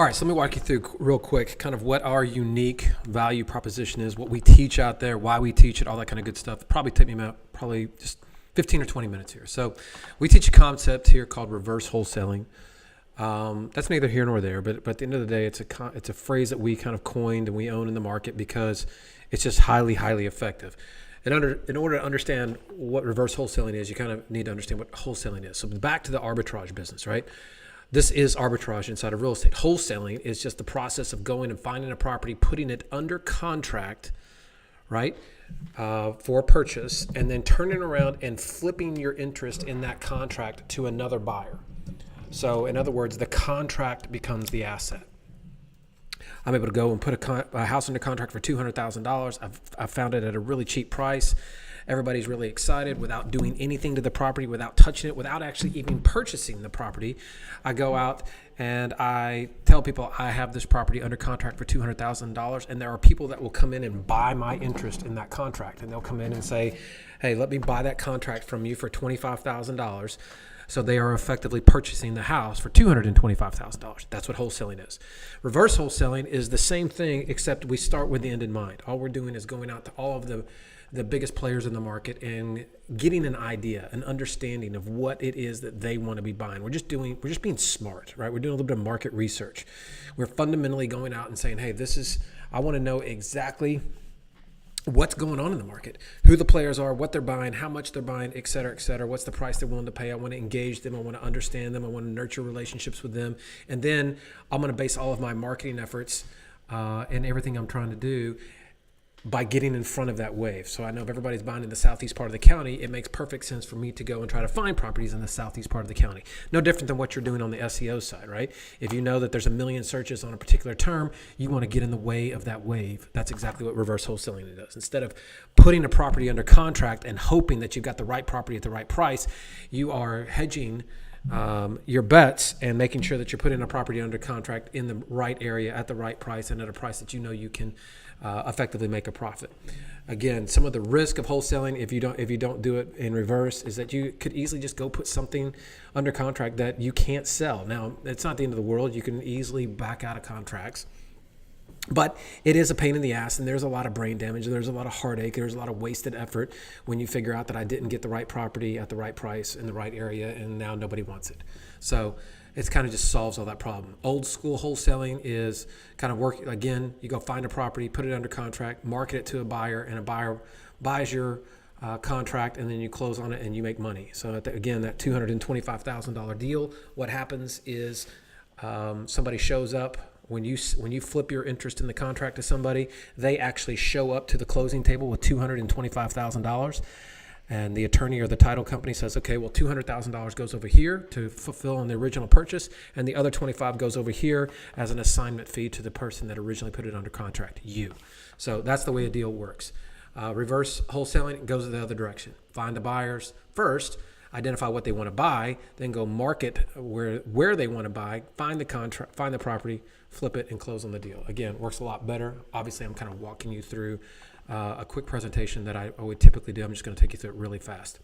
All right, so let me walk you through real quick kind of what our unique value proposition is, what we teach out there, why we teach it, all that kind of good stuff. It'll probably take me about just 15 or 20 minutes here. So we teach a concept here called reverse wholesaling. That's neither here nor there, but at the end of the day, it's a phrase that we kind of coined and we own in the market because it's just highly, highly effective. In order to understand what reverse wholesaling is, you kind of need to understand what wholesaling is. So back to the arbitrage business, right? This is arbitrage inside of real estate. Wholesaling is just the process of going and finding a property, putting it under contract, right, for purchase, and then turning around and flipping your interest in that contract to another buyer. So in other words, the contract becomes the asset. I'm able to go and put a house under contract for $200,000. I've found it at a really cheap price. Everybody's really excited without doing anything to the property, without touching it, without actually even purchasing the property. I go out and I tell people I have this property under contract for $200,000, and there are people that will come in and buy my interest in that contract, and they'll come in and say, hey, let me buy that contract from you for $25,000. So they are effectively purchasing the house for $225,000. That's what wholesaling is. Reverse wholesaling is the same thing, except we start with the end in mind. All we're doing is going out to all of the biggest players in the market and getting an idea, an understanding of what it is that they want to be buying. We're just being smart, right? We're doing a little bit of market research. We're fundamentally going out and saying, hey, I want to know exactly what's going on in the market, who the players are, what they're buying, how much they're buying, et cetera, what's the price they're willing to pay. I want to engage them. I want to understand them. I want to nurture relationships with them. And then I'm going to base all of my marketing efforts and everything I'm trying to do by getting in front of that wave. So I know if everybody's buying in the southeast part of the county, it makes perfect sense for me to go and try to find properties in the southeast part of the county. No different than what you're doing on the SEO side, right? If you know that there's 1 million searches on a particular term, you want to get in the way of that wave. That's exactly what reverse wholesaling does. Instead of putting a property under contract and hoping that you've got the right property at the right price, you are hedging your bets and making sure that you're putting a property under contract in the right area at the right price and at a price that you know you can effectively make a profit. Again, some of the risk of wholesaling, if you don't do it in reverse, is that you could easily just go put something under contract that you can't sell. Now, it's not the end of the world. You can easily back out of contracts. But it is a pain in the ass, and there's a lot of brain damage, and there's a lot of heartache, there's a lot of wasted effort when you figure out that I didn't get the right property at the right price in the right area, and now nobody wants it. So it's kind of just solves all that problem. Old school wholesaling is kind of work, again, you go find a property, put it under contract, market it to a buyer, and a buyer buys your contract, and then you close on it and you make money. So again, that $225,000 deal, what happens is somebody shows up. When you flip your interest in the contract to somebody, they actually show up to the closing table with $225,000, and the attorney or the title company says, okay, well, $200,000 goes over here to fulfill on the original purchase, and the other $25,000 goes over here as an assignment fee to the person that originally put it under contract, you. So that's the way a deal works. Reverse wholesaling goes the other direction. Find the buyers first, identify what they want to buy, then go market where they want to buy, find the contract, find the property, flip it, and close on the deal. Again, works a lot better. Obviously, I'm kind of walking you through a quick presentation that I would typically do. I'm just going to take you through it really fast.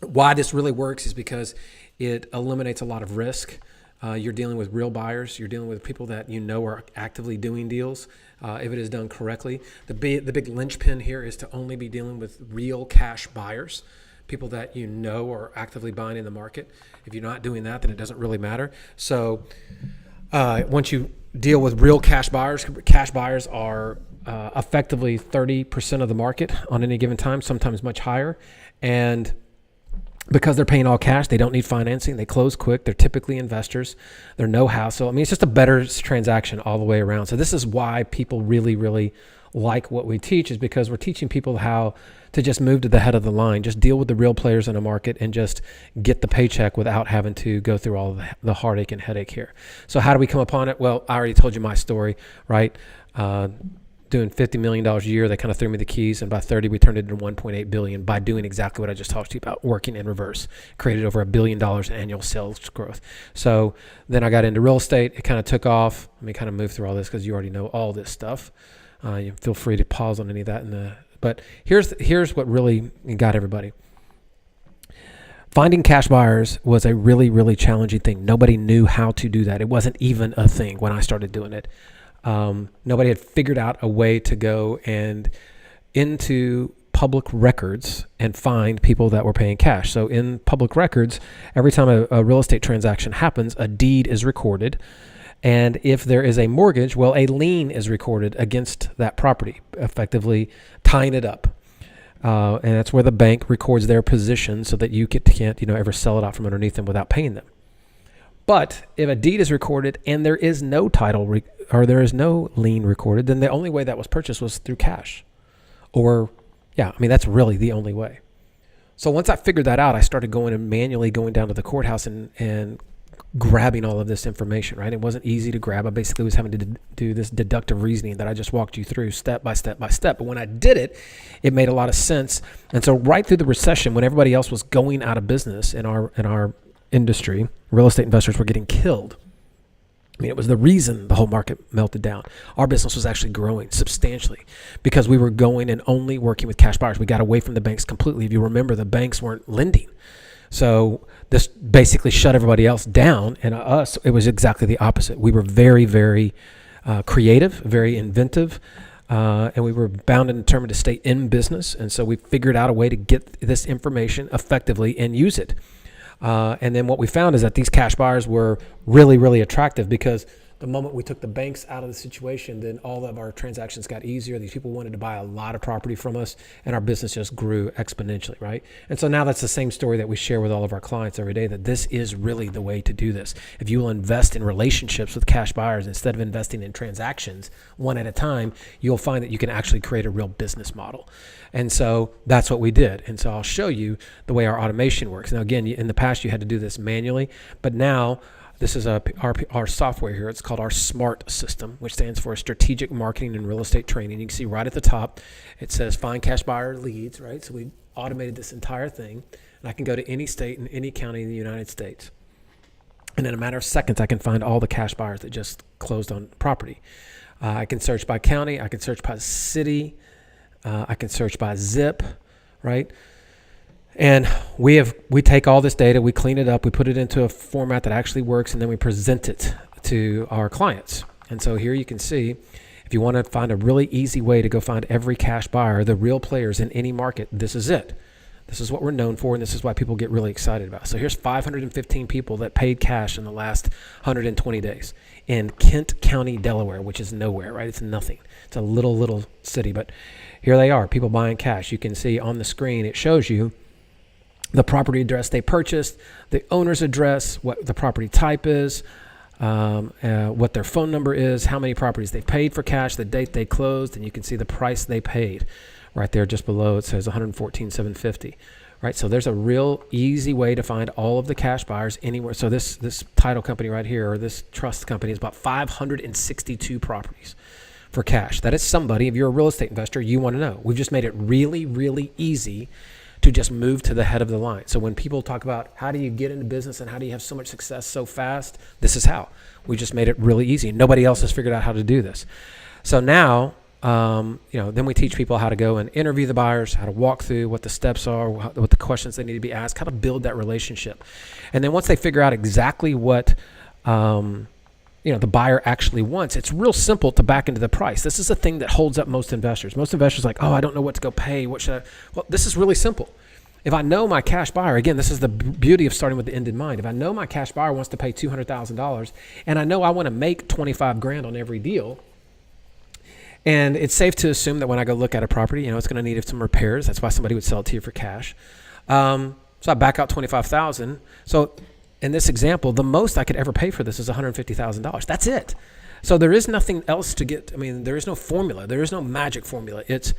Why this really works is because it eliminates a lot of risk. You're dealing with real buyers. You're dealing with people that you know are actively doing deals if it is done correctly. The big linchpin here is to only be dealing with real cash buyers, people that you know are actively buying in the market. If you're not doing that, then it doesn't really matter. So once you deal with real cash buyers are effectively 30% of the market on any given time, sometimes much higher. And because they're paying all cash, they don't need financing. They close quick. They're typically investors. They're no hassle. I mean, it's just a better transaction all the way around. So this is why people really, really like what we teach, is because we're teaching people how to just move to the head of the line, just deal with the real players in a market and just get the paycheck without having to go through all of the heartache and headache here. So how do we come upon it? Well, I already told you my story, right? Doing $50 million a year, they kind of threw me the keys, and by 30, we turned it into $1.8 billion by doing exactly what I just talked to you about, working in reverse, created over $1 billion in annual sales growth. So then I got into real estate. It kind of took off. Let me kind of move through all this because you already know all this stuff. You feel free to pause on any of that. But here's what really got everybody. Finding cash buyers was a really, really challenging thing. Nobody knew how to do that. It wasn't even a thing when I started doing it. Nobody had figured out a way to go and into public records and find people that were paying cash. So in public records, every time a real estate transaction happens, a deed is recorded. And if there is a mortgage, well, a lien is recorded against that property, effectively tying it up. And that's where the bank records their position so that you can't ever sell it out from underneath them without paying them. But if a deed is recorded and there is no title or there is no lien recorded, then the only way that was purchased was through cash. That's really the only way. So once I figured that out, I started going and manually going down to the courthouse and grabbing all of this information, right? It wasn't easy to grab. I basically was having to do this deductive reasoning that I just walked you through step by step by step. But when I did it, it made a lot of sense. And so right through the recession, when everybody else was going out of business in our industry, real estate investors were getting killed. I mean, it was the reason the whole market melted down. Our business was actually growing substantially because we were going and only working with cash buyers. We got away from the banks completely. If you remember, the banks weren't lending. So this basically shut everybody else down, and us, it was exactly the opposite. We were very, very creative, very inventive, and we were bound and determined to stay in business. And so we figured out a way to get this information effectively and use it. And then what we found is that these cash buyers were really, really attractive because the moment we took the banks out of the situation, then all of our transactions got easier. These people wanted to buy a lot of property from us, and our business just grew exponentially, right? And so now that's the same story that we share with all of our clients every day, that this is really the way to do this. If you will invest in relationships with cash buyers instead of investing in transactions one at a time, you'll find that you can actually create a real business model. And so that's what we did. And so I'll show you the way our automation works. Now, again, in the past, you had to do this manually, but now this is our software here. It's called our SMART system, which stands for Strategic Marketing and Real Estate Training. You can see right at the top, it says find cash buyer leads, right? So we automated this entire thing, and I can go to any state and any county in the United States. And in a matter of seconds, I can find all the cash buyers that just closed on property. I can search by county. I can search by city. I can search by zip, right? And we take all this data, we clean it up, we put it into a format that actually works, and then we present it to our clients. And so here you can see, if you want to find a really easy way to go find every cash buyer, the real players in any market, this is it. This is what we're known for, and this is why people get really excited about it. So here's 515 people that paid cash in the last 120 days in Kent County, Delaware, which is nowhere, right? It's nothing. It's a little city, but here they are, people buying cash. You can see on the screen, it shows you the property address they purchased, the owner's address, what the property type is, what their phone number is, how many properties they've paid for cash, the date they closed, and you can see the price they paid. Right there just below it says $114,750. Right, so there's a real easy way to find all of the cash buyers anywhere. So this title company right here, or this trust company, is about 562 properties for cash. That is somebody, if you're a real estate investor, you want to know. We've just made it really, really easy to just move to the head of the line. So when people talk about how do you get into business and how do you have so much success so fast, this is how. We just made it really easy. Nobody else has figured out how to do this. So now, then we teach people how to go and interview the buyers, how to walk through what the steps are, what the questions they need to be asked, how to build that relationship. And then once they figure out exactly what the buyer actually wants, it's real simple to back into the price. This is the thing that holds up most investors. Most investors are like, I don't know what to go pay. What should I? Well, this is really simple. If I know my cash buyer, again, this is the beauty of starting with the end in mind. If I know my cash buyer wants to pay $200,000 and I know I want to make $25,000 on every deal, and it's safe to assume that when I go look at a property, it's going to need some repairs. That's why somebody would sell it to you for cash. So I back out $25,000. So in this example, the most I could ever pay for this is $150,000. That's it. So there is nothing else to get. There is no formula. There is no magic formula. It's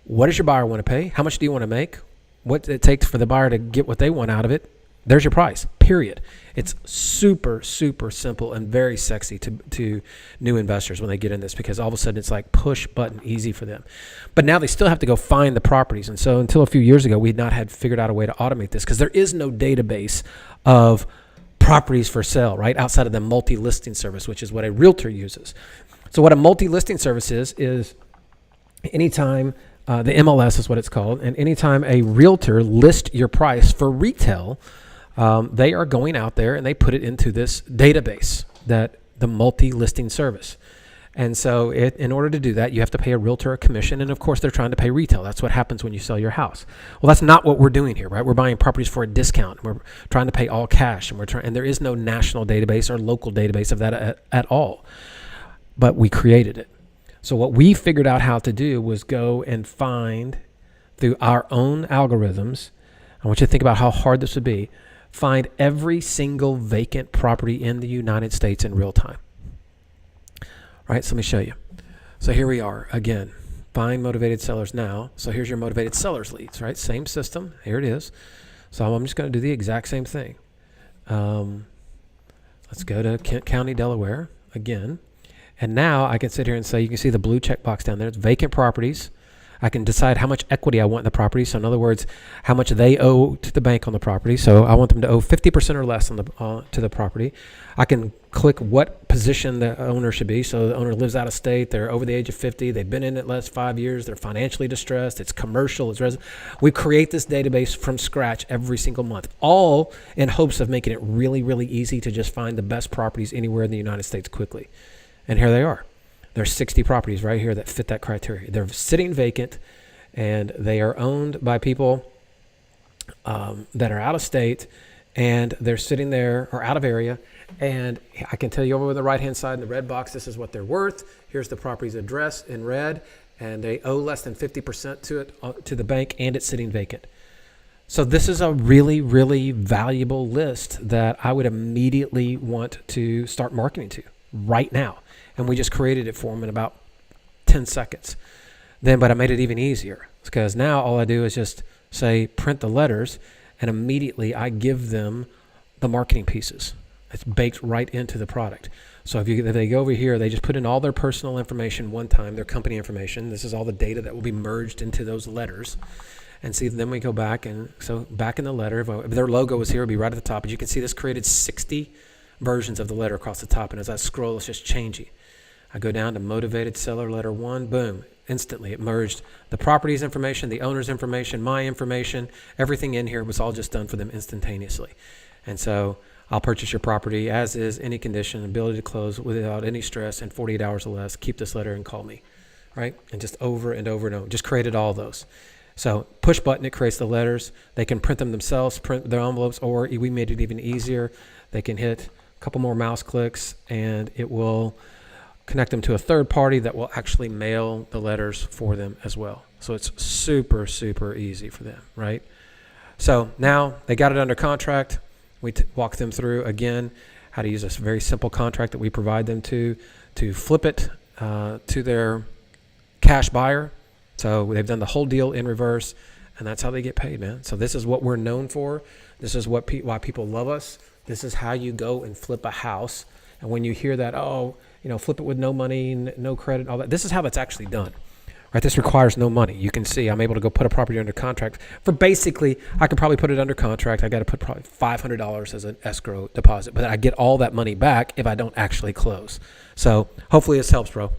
what does your buyer want to pay? How much do you want to make? What it takes for the buyer to get what they want out of it. There's your price, period. It's super, super simple and very sexy to new investors when they get in this, because all of a sudden it's like push button easy for them. But now they still have to go find the properties. And so until a few years ago, we had not had figured out a way to automate this because there is no database of properties for sale, right? Outside of the multi-listing service, which is what a realtor uses. So what a multi-listing service is anytime the MLS is what it's called. And anytime a realtor lists your price for retail, they are going out there and they put it into this database, that the multi-listing service. And so in order to do that, you have to pay a realtor a commission. And of course, they're trying to pay retail. That's what happens when you sell your house. Well, that's not what we're doing here, right? We're buying properties for a discount. We're trying to pay all cash. And there is no national database or local database of that at all. But we created it. So what we figured out how to do was go and find, through our own algorithms, I want you to think about how hard this would be, find every single vacant property in the United States in real time. Right, so let me show you. So here we are again, find motivated sellers now. So here's your motivated sellers leads, right? Same system, here it is. So I'm just gonna do the exact same thing. Let's go to Kent County, Delaware again. And now I can sit here and say, you can see the blue check box down there, it's vacant properties. I can decide how much equity I want in the property. So in other words, how much they owe to the bank on the property. So I want them to owe 50% or less on to the property. I can click what position the owner should be. So the owner lives out of state, they're over the age of 50, they've been in it last 5 years, they're financially distressed, it's commercial, it's resident. We create this database from scratch every single month, all in hopes of making it really, really easy to just find the best properties anywhere in the United States quickly. And here they are. There's 60 properties right here that fit that criteria. They're sitting vacant, and they are owned by people that are out of state, and they're sitting there or out of area. And I can tell you over on the right-hand side in the red box, this is what they're worth. Here's the property's address in red, and they owe less than 50% to it, to the bank, and it's sitting vacant. So this is a really, really valuable list that I would immediately want to start marketing to right now. And we just created it for them in about 10 seconds. But I made it even easier, because now all I do is just say print the letters, and immediately I give them the marketing pieces. It's baked right into the product. So if they go over here, they just put in all their personal information one time, their company information. This is all the data that will be merged into those letters. And see, then we go back, and so back in the letter, if their logo was here, it would be right at the top. As you can see, this created 60 versions of the letter across the top. And as I scroll, it's just changing. I go down to motivated seller letter 1, boom, instantly it merged the property's information, the owner's information, my information, everything in here was all just done for them instantaneously. And so I'll purchase your property as is, any condition, ability to close without any stress in 48 hours or less. Keep this letter and call me, right? And just over and over and over, just created all those. So push button, it creates the letters. They can print them themselves, print their envelopes, or we made it even easier. They can hit a couple more mouse clicks, and it will connect them to a third party that will actually mail the letters for them as well. So it's super, super easy for them, right? So now they got it under contract. We walk them through again how to use this very simple contract that we provide them to flip it to their cash buyer. So they've done the whole deal in reverse, and that's how they get paid, man. So this is what we're known for. This is what why people love us. This is how you go and flip a house. And when you hear that, flip it with no money, no credit, all that, this is how that's actually done, right? This requires no money. You can see I'm able to go put a property under contract for basically, I could probably put it under contract. I got to put probably $500 as an escrow deposit, but I get all that money back if I don't actually close. So hopefully this helps, bro.